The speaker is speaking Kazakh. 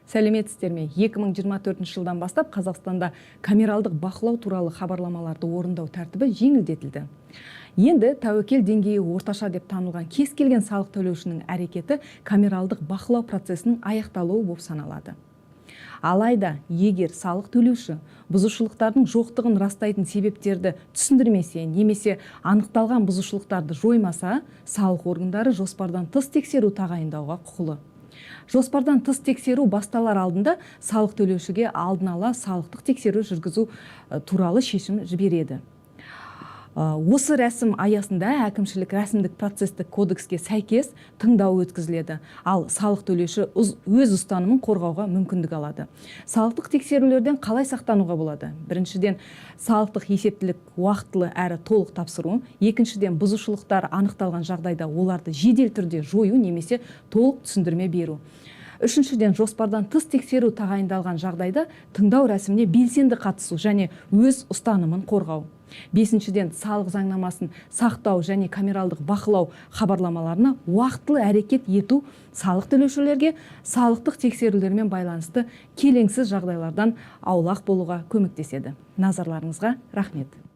Сәлеметсіздер ме? 2024 жылдан бастап Қазақстанда камералдық бақылау туралы хабарламаларды орындау тәртібі жеңілдетілді. Енді тәуекел деңгейі орташа деп танылған кез келген салық төлеушінің әрекеті камералдық бақылау процесінің аяқталуы болып саналады. Алайда, егер салық төлеуші бұзушылықтардың жоқтығын растайтын себептерді түсіндірмесе, немесе анықталған бұзушылықтарды жоймаса, салық органдары жоспардан тыс тексеру тағайындауға құқылы. Жоспардан тыс тексеру басталар алдында салық төлеушіге алдын ала салықтық тексеру жүргізу туралы шешім жібереді. Осы рәсім аясында әкімшілік рәсімдік процестік кодекске сәйкес тыңдау өткізіледі, ал салық төлеуші өз ұстанымын қорғауға мүмкіндік алады. Салықтық тексерулерден қалай сақтануға болады? Біріншіден, салықтық есептілік уақытылы әрі толық тапсыру. Екіншіден, бұзушылықтар анықталған жағдайда оларды жедел түрде жою немесе толық түсіндірме беру. Үшіншіден, жоспардан тыс тексеру тағайындалған жағдайда тыңдау рәсіміне белсенді қатысу және өз ұстанымын қорғау. Бесіншіден, салық заңнамасын сақтау және камералдық бақылау хабарламаларына уақытылы әрекет ету салық төлеушілерге салықтық тексерулермен байланысты келеңсіз жағдайлардан аулақ болуға көмектеседі. Назарларыңызға рахмет.